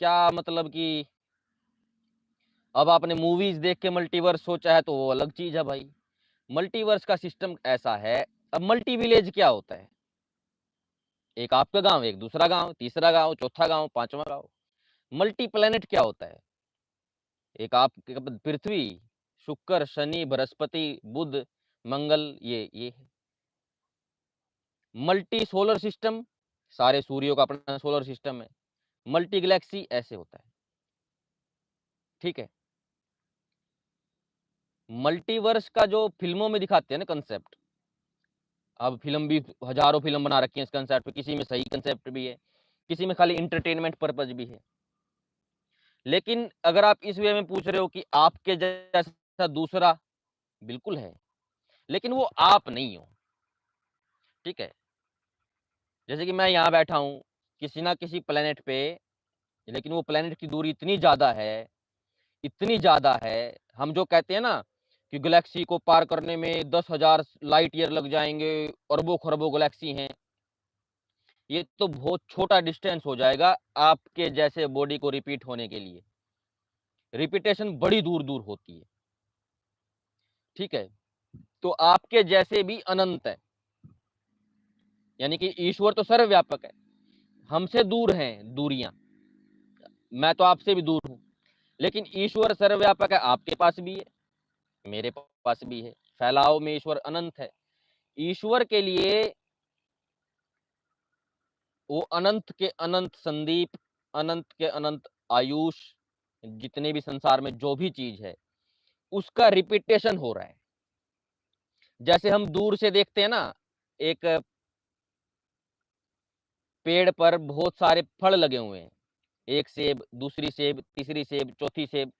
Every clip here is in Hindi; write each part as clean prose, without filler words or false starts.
क्या मतलब कि अब आपने मूवीज देख के मल्टीवर्स सोचा है तो वो अलग चीज है भाई। मल्टीवर्स का सिस्टम ऐसा है। अब मल्टी विलेज क्या होता है? एक आपका गांव, एक दूसरा गांव, तीसरा गांव, चौथा गांव, पांचवा गांव। मल्टी प्लेनेट क्या होता है? एक आप पृथ्वी, शुक्र, शनि, बृहस्पति, बुध, मंगल, ये है। मल्टी सोलर सिस्टम, सारे सूर्यों का अपना सोलर सिस्टम है। मल्टी गैलेक्सी ऐसे होता है। ठीक है। मल्टीवर्स का जो फिल्मों में दिखाते हैं ना कंसेप्ट, अब फिल्म भी हजारों फिल्म बना रखी है इस कंसेप्ट पे, किसी में सही कंसेप्ट भी है, किसी में खाली इंटरटेनमेंट पर्पज भी है। लेकिन अगर आप इस वे में पूछ रहे हो कि आपके जैसा दूसरा, बिल्कुल है, लेकिन वो आप नहीं हो। ठीक है। जैसे कि मैं यहाँ बैठा हूँ किसी ना किसी प्लेनेट पे, लेकिन वो प्लेनेट की दूरी इतनी ज्यादा है, इतनी ज्यादा है, हम जो कहते हैं ना कि गैलेक्सी को पार करने में 10,000 लाइट ईयर लग जाएंगे, अरबों खरबों गैलेक्सी हैं, ये तो बहुत छोटा डिस्टेंस हो जाएगा आपके जैसे बॉडी को रिपीट होने के लिए। रिपीटेशन बड़ी दूर दूर होती है। ठीक है। तो आपके जैसे भी अनंत है, यानी कि ईश्वर तो सर्वव्यापक है, हमसे दूर हैं दूरियां, मैं तो आपसे भी दूर हूं, लेकिन ईश्वर सर्वव्यापक है, आपके पास भी है, मेरे पास भी है, फैलाव में ईश्वर अनंत है। ईश्वर के लिए वो अनंत के अनंत संदीप, अनंत के अनंत आयुष, जितने भी संसार में जो भी चीज है उसका रिपीटेशन हो रहा है। जैसे हम दूर से देखते हैं ना, एक पेड़ पर बहुत सारे फल लगे हुए हैं, एक सेब, दूसरी सेब, तीसरी सेब, चौथी सेब,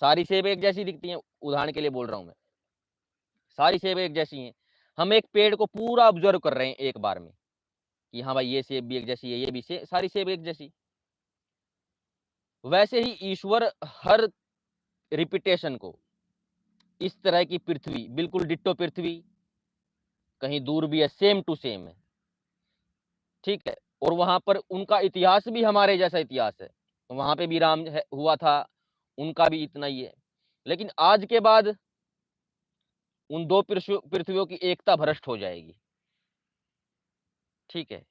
सारी सेब एक जैसी दिखती हैं, उदाहरण के लिए बोल रहा हूं मैं, सारी सेब एक जैसी हैं। हम एक पेड़ को पूरा ऑब्जर्व कर रहे हैं एक बार में कि हाँ भाई ये सेब भी एक जैसी है, ये भी सारी सेब एक जैसी। वैसे ही ईश्वर हर रिपीटेशन को, इस तरह की पृथ्वी बिल्कुल डिट्टो पृथ्वी, कहीं दूर भी है, सेम टू सेम है। ठीक है। और वहां पर उनका इतिहास भी हमारे जैसा इतिहास है, वहां पे भी राम हुआ था, उनका भी इतना ही है। लेकिन आज के बाद उन दो पृथ्वियों की एकता भ्रष्ट हो जाएगी। ठीक है।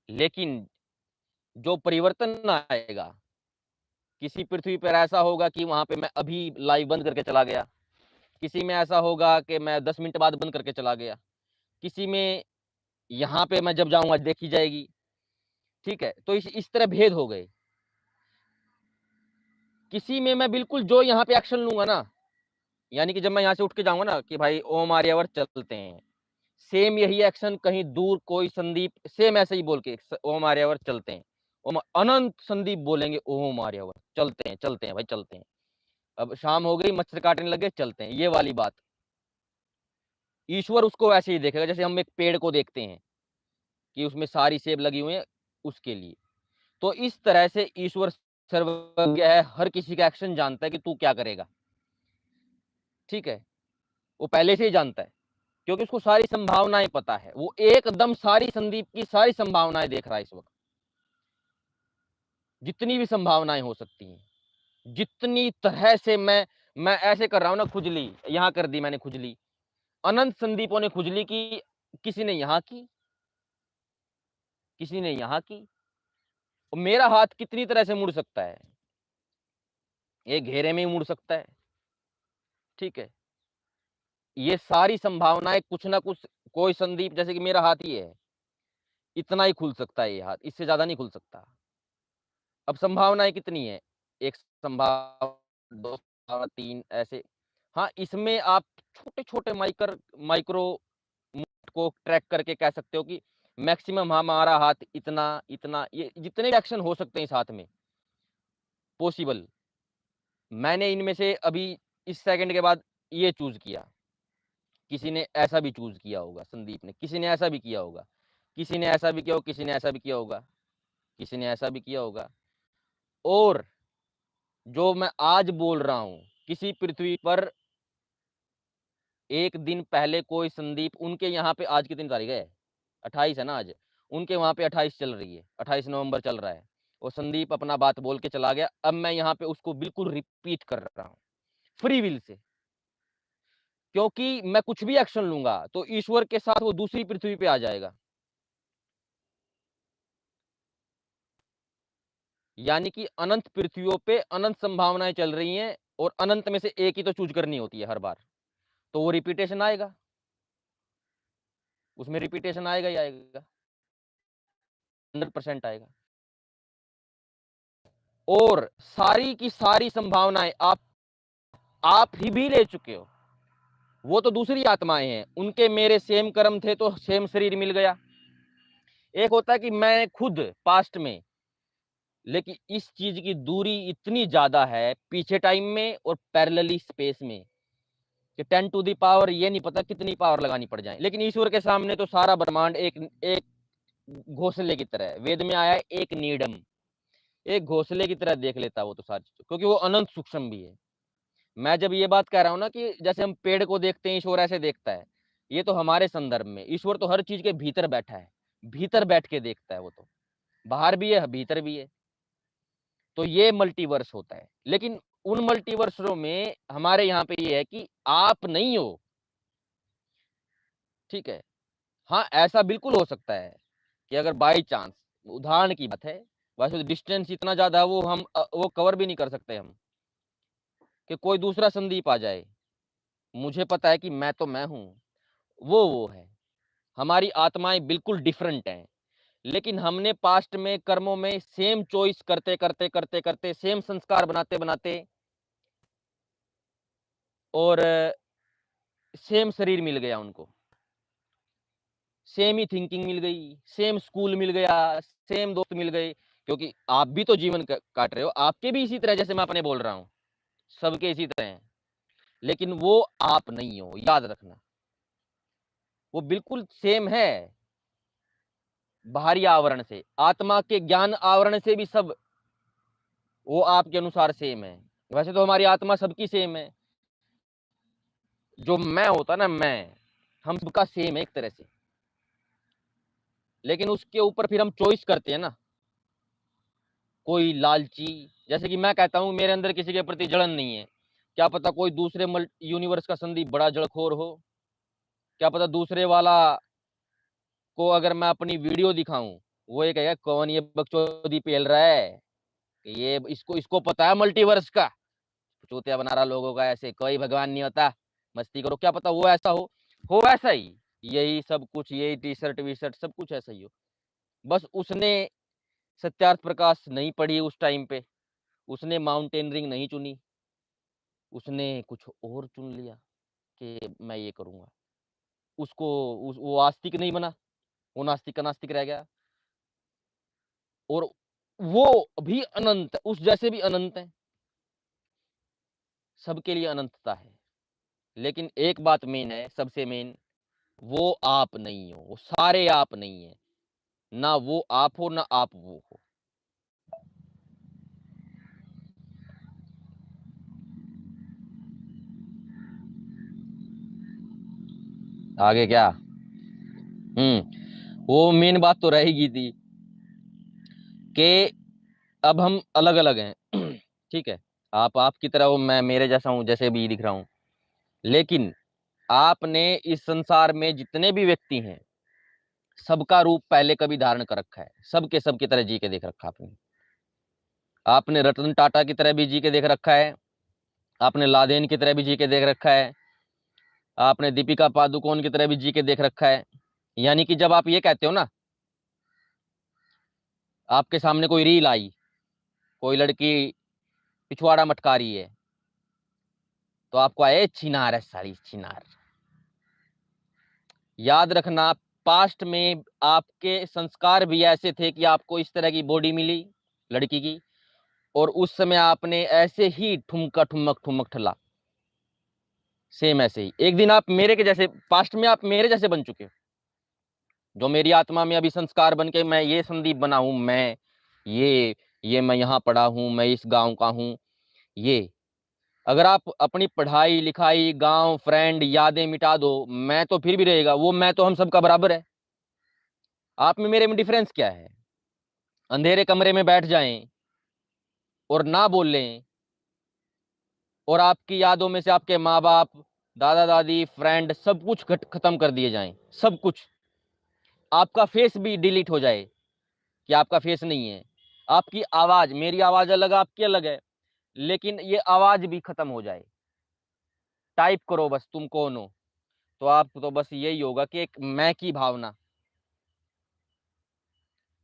लेकिन जो परिवर्तन आएगा, किसी पृथ्वी पर ऐसा होगा कि वहां पे मैं अभी लाइव बंद करके चला गया, किसी में ऐसा होगा कि मैं 10 मिनट बाद बंद करके चला गया, किसी में यहाँ पे मैं जब जाऊंगा देखी जाएगी। ठीक है। तो इस तरह भेद हो गए। किसी में मैं बिल्कुल जो यहाँ पे एक्शन लूंगा ना, यानी कि जब मैं यहाँ से उठ के जाऊंगा ना कि भाई ओम आर्यावर्त चलते हैं, सेम यही एक्शन कहीं दूर कोई संदीप सेम ऐसे ही बोल के ओम आर्यावर्त चलते हैं, ओम अनंत संदीप बोलेंगे ओम आर्यावर्त चलते हैं भाई चलते हैं। अब शाम हो गई, मच्छर काटने लगे, चलते हैं, ये वाली बात। ईश्वर उसको वैसे ही देखेगा जैसे हम एक पेड़ को देखते हैं कि उसमें सारी सेब लगी हुई है, उसके लिए। तो इस तरह से ईश्वर सर्वज्ञ है, हर किसी का एक्शन जानता है कि तू क्या करेगा। ठीक है। वो पहले से ही जानता है, क्योंकि उसको सारी संभावनाएं पता है, वो एकदम सारी संदीप की सारी संभावनाएं देख रहा है इस वक्त, जितनी भी संभावनाएं हो सकती हैं, जितनी तरह से मैं ऐसे कर रहा हूं ना, खुजली यहां कर दी मैंने, खुजली अनंत संदीपों ने खुजली की, किसी ने यहां की, किसी ने यहां की, और मेरा हाथ कितनी तरह से मुड़ सकता है, एक घेरे में ही मुड़ सकता है। ठीक है। ये सारी संभावनाएं कुछ ना कुछ, कोई संदीप जैसे कि मेरा हाथ ही है, इतना ही खुल सकता है ये हाथ, इससे ज्यादा नहीं खुल सकता। अब संभावनाएं कितनी है, एक संभावना, दो संभावना, तीन, ऐसे। हाँ, इसमें आप छोटे छोटे माइक्रो को ट्रैक करके कह सकते हो कि मैक्सिमम हमारा हाथ इतना इतना, ये जितने एक्शन हो सकते हैं इस हाथ में पॉसिबल, मैंने इनमें से अभी इस सेकंड के बाद ये चूज किया, किसी ने ऐसा भी चूज किया होगा, संदीप ने, किसी ने ऐसा भी किया होगा, किसी ने ऐसा भी किया होगा, किसी ने ऐसा भी किया होगा, किसी ने ऐसा भी किया होगा। और जो मैं आज बोल रहा हूं, किसी पृथ्वी पर एक दिन पहले कोई संदीप, उनके यहाँ पे आज कितनी तारीख है, 28 है ना आज, उनके वहां पे 28 चल रही है, 28 नवंबर चल रहा है, और संदीप अपना बात बोल के चला गया। अब मैं यहाँ पे उसको बिल्कुल रिपीट कर रहा हूँ फ्री विल से, क्योंकि मैं कुछ भी एक्शन लूंगा तो ईश्वर के साथ वो दूसरी पृथ्वी पे आ जाएगा। यानी कि अनंत पृथ्वियों पे अनंत संभावनाएं चल रही हैं और अनंत में से एक ही तो चूज करनी होती है हर बार, तो वो रिपीटेशन आएगा, उसमें रिपीटेशन आएगा ही आएगा, 100% आएगा। और सारी की सारी संभावनाएं आप ही भी ले चुके हो, वो तो दूसरी आत्माएं हैं, उनके मेरे सेम कर्म थे तो सेम शरीर मिल गया। एक होता है कि मैं खुद पास्ट में, लेकिन इस चीज की दूरी इतनी ज्यादा है पीछे टाइम में और पैरेलली स्पेस में कि 10 टू दी पावर ये नहीं पता कितनी पावर लगानी पड़ जाए। लेकिन ईश्वर के सामने तो सारा ब्रह्मांड एक एक घोंसले की तरह है। वेद में आया है एक नीडम, एक घोंसले की तरह देख लेता है वो तो सारी चीज, क्योंकि वो अनंत सूक्ष्म भी है। मैं जब ये बात कह रहा हूं ना कि जैसे हम पेड़ को देखते हैं ईश्वर ऐसे देखता है, ये तो हमारे संदर्भ में, ईश्वर तो हर चीज के भीतर बैठा है, भीतर बैठ के देखता है, वो तो बाहर भी है भीतर भी है। तो ये मल्टीवर्स होता है। लेकिन उन मल्टीवर्सों में हमारे यहाँ पे ये है कि आप नहीं हो, ठीक है। हाँ, ऐसा बिल्कुल हो सकता है कि अगर बाई चांस, उदाहरण की बात है, वैसे तो डिस्टेंस इतना ज्यादा है वो हम वो कवर भी नहीं कर सकते हम, कि कोई दूसरा संदीप आ जाए। मुझे पता है कि मैं तो मैं हूं, वो है। हमारी आत्माएं बिल्कुल डिफरेंट हैं, लेकिन हमने पास्ट में कर्मों में सेम चॉइस करते करते करते करते सेम संस्कार बनाते बनाते और सेम शरीर मिल गया उनको, सेम ही थिंकिंग मिल गई, सेम स्कूल मिल गया, सेम दोस्त मिल गए। क्योंकि आप भी तो जीवन काट रहे हो, आपके भी इसी तरह जैसे मैं अपने बोल रहा हूं, सबके इसी तरह हैं। लेकिन वो आप नहीं हो, याद रखना। वो बिल्कुल सेम है बाहरी आवरण से, आत्मा के ज्ञान आवरण से भी सब वो आपके अनुसार सेम है। वैसे तो हमारी आत्मा सबकी सेम है, जो मैं होता ना, मैं, हम सबका सेम है एक तरह से। लेकिन उसके ऊपर फिर हम चॉइस करते हैं ना, कोई लालची, जैसे कि मैं कहता हूं मेरे अंदर किसी के प्रति जलन नहीं है, क्या पता कोई दूसरे यूनिवर्स का संदीप बड़ा जड़खोर हो, क्या पता दूसरे वाला को अगर मैं अपनी वीडियो दिखाऊं, वो ये कहेगा कौन ये बकचोदी पेल रहा है, कि ये इसको इसको पता है मल्टीवर्स का, चूतिया बना रहा लोगों का, ऐसे कोई भगवान नहीं होता, मस्ती करो। क्या पता वो ऐसा हो वैसा ही, यही सब कुछ, यही टी शर्ट वी शर्ट सब कुछ ऐसा ही हो। बस उसने सत्यार्थ प्रकाश नहीं पढ़ी उस टाइम पे, उसने माउंटेनरिंग नहीं चुनी, उसने कुछ और चुन लिया कि मैं ये करूंगा। उसको वो आस्तिक नहीं बना, वो नास्तिक का नास्तिक रह गया। और वो भी अनंत, उस जैसे भी अनंत है, सबके लिए अनंतता है। लेकिन एक बात मेन है, सबसे मेन, वो आप नहीं हो, वो सारे आप नहीं है, ना वो आप हो ना आप वो हो। आगे क्या? वो मेन बात तो रहेगी थी कि अब हम अलग अलग हैं ठीक है, आप आपकी तरह हो, मैं मेरे जैसा हूं, जैसे भी दिख रहा हूं। लेकिन आपने इस संसार में जितने भी व्यक्ति हैं, सबका रूप पहले कभी धारण कर रखा है, सबके सबकी तरह जी के देख रखा आपने। आपने रतन टाटा की तरह भी जी के देख रखा है, आपने लादेन की तरह भी जी के देख रखा है, आपने दीपिका पादुकोण की तरह भी जी के देख रखा है। यानी कि जब आप ये कहते हो ना, आपके सामने कोई रील आई, कोई लड़की पिछवाड़ा मटका रही है, तो आपको आए छिनार है सारी छिनार। याद रखना, पास्ट में आपके संस्कार भी ऐसे थे कि आपको इस तरह की बॉडी मिली लड़की की, और उस समय आपने ऐसे ही ठुमका ठुमक ठुमक ठला, सेम ऐसे ही एक दिन आप मेरे के जैसे, पास्ट में आप मेरे जैसे बन चुके हो। जो मेरी आत्मा में अभी संस्कार बन के मैं ये संदीप बना हूं, मैं ये मैं यहाँ पढ़ा हूं, मैं इस गांव का हूं, ये अगर आप अपनी पढ़ाई लिखाई गांव फ्रेंड यादें मिटा दो, मैं तो फिर भी रहेगा वो मैं, तो हम सबका बराबर है। आप में मेरे में डिफरेंस क्या है? अंधेरे कमरे में बैठ जाएं और ना बोलें, और आपकी यादों में से आपके माँ बाप, दादा दादी, फ्रेंड, सब कुछ खत्म कर दिए जाएं, सब कुछ, आपका फेस भी डिलीट हो जाए कि आपका फेस नहीं है, आपकी आवाज, मेरी आवाज अलग, आपकी अलग है, लेकिन ये आवाज भी खत्म हो जाए, टाइप करो बस तुम कौन हो, तो आप तो बस यही होगा कि एक मैं की भावना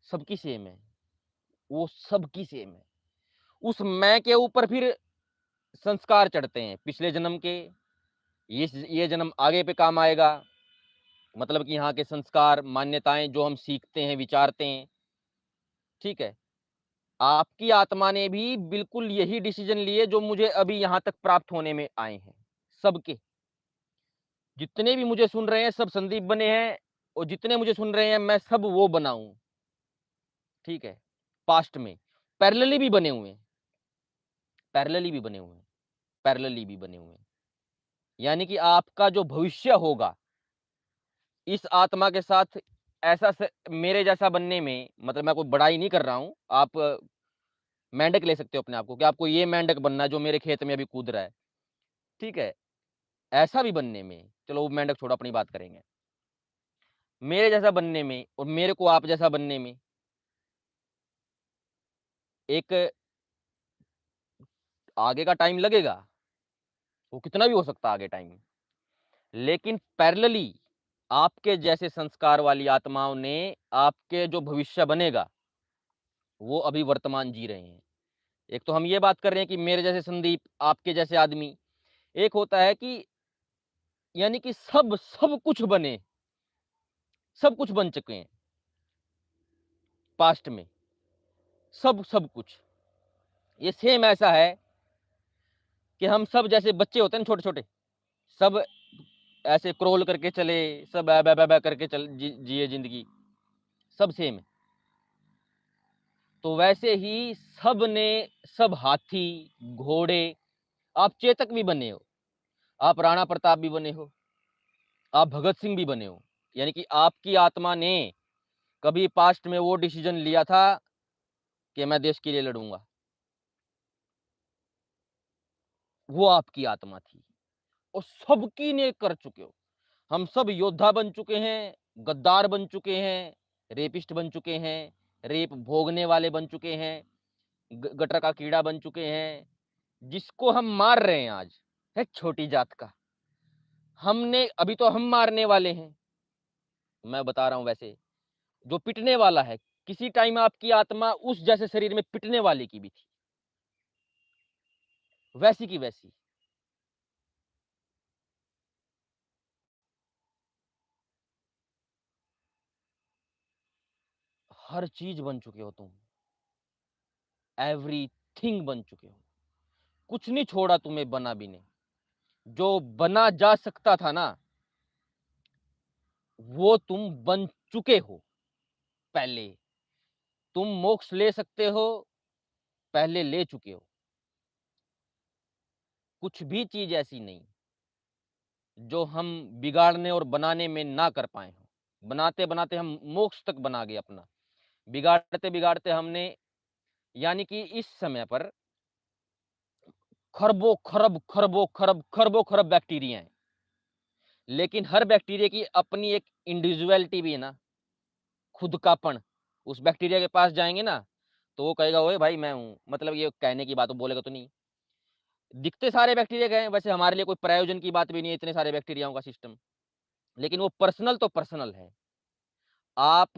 सबकी सेम है, वो सबकी सेम है। उस मैं के ऊपर फिर संस्कार चढ़ते हैं पिछले जन्म के, ये जन्म आगे पे काम आएगा, मतलब कि यहाँ के संस्कार, मान्यताएं जो हम सीखते हैं, विचारते हैं, ठीक है। आपकी आत्मा ने भी बिल्कुल यही डिसीजन लिए जो मुझे अभी यहाँ तक प्राप्त होने में आए हैं, सबके, जितने भी मुझे सुन रहे हैं सब संदीप बने हैं, और जितने मुझे सुन रहे हैं मैं सब वो बनाऊं, ठीक है। पास्ट में पैरेलली भी बने हुए हैं, पैरेलली भी बने हुए हैं, पैरेलली भी बने हुए हैं, यानी कि आपका जो भविष्य होगा इस आत्मा के साथ ऐसा मेरे जैसा बनने में, मतलब मैं कोई बड़ाई नहीं कर रहा हूं, आप मेंढक ले सकते हो अपने आप को कि आपको ये मेंढक बनना है जो मेरे खेत में अभी कूद रहा है, ठीक है। ऐसा भी बनने में, चलो वो मेंढक छोड़ो, अपनी बात करेंगे, मेरे जैसा बनने में और मेरे को आप जैसा बनने में एक आगे का टाइम लगेगा, वो कितना भी हो सकता है आगे टाइम, लेकिन पैरेलली आपके जैसे संस्कार वाली आत्माओं ने आपके जो भविष्य बनेगा वो अभी वर्तमान जी रहे हैं। एक तो हम ये बात कर रहे हैं कि मेरे जैसे संदीप, आपके जैसे आदमी, एक होता है कि यानी कि सब सब कुछ बने, सब कुछ बन चुके हैं पास्ट में, सब सब कुछ। ये सेम ऐसा है कि हम सब जैसे बच्चे होते हैं ना, छोटे छोटे, सब ऐसे क्रोल करके चले, सब बै बै बै करके चल जिए जिंदगी, सब सेम है। तो वैसे ही सब ने, सब हाथी, घोड़े, आप चेतक भी बने हो, आप राणा प्रताप भी बने हो, आप भगत सिंह भी बने हो, यानी कि आपकी आत्मा ने कभी पास्ट में वो डिसीजन लिया था कि मैं देश के लिए लड़ूंगा, वो आपकी आत्मा थी, और सबकी ने कर चुके हो। हम सब योद्धा बन चुके हैं, गद्दार बन चुके हैं, रेपिस्ट बन चुके हैं, रेप भोगने वाले बन चुके हैं, गटर का कीड़ा बन चुके हैं, जिसको हम मार रहे हैं आज है छोटी जात का, हमने अभी तो हम मारने वाले हैं, मैं बता रहा हूं। वैसे जो पिटने वाला है, किसी टाइम आपकी आत्मा उस जैसे शरीर में पिटने वाले की भी थी, वैसी की वैसी। हर चीज बन चुके हो तुम, एवरीथिंग बन चुके हो, कुछ नहीं छोड़ा तुम्हें बना भी नहीं। जो बना जा सकता था ना, वो तुम बन चुके हो पहले। तुम मोक्ष ले सकते हो, पहले ले चुके हो। कुछ भी चीज ऐसी नहीं जो हम बिगाड़ने और बनाने में ना कर पाए हो। बनाते बनाते हम मोक्ष तक बना गए अपना, बिगाड़ते बिगाड़ते हमने, यानी कि इस समय पर खरबों खरब खरबों खरब खरबों खरब बैक्टीरिया हैं, लेकिन हर बैक्टीरिया की अपनी एक इंडिविजुअलिटी भी है ना, खुद कापन। उस बैक्टीरिया के पास जाएंगे ना तो वो कहेगा ओए भाई मैं हूं, मतलब ये कहने की बात, वो बोलेगा तो नहीं। दिखते सारे बैक्टीरिया गए, वैसे हमारे लिए कोई प्रयोजन की बात भी नहीं है इतने सारे बैक्टीरियाओं का सिस्टम, लेकिन वो पर्सनल तो पर्सनल है। आप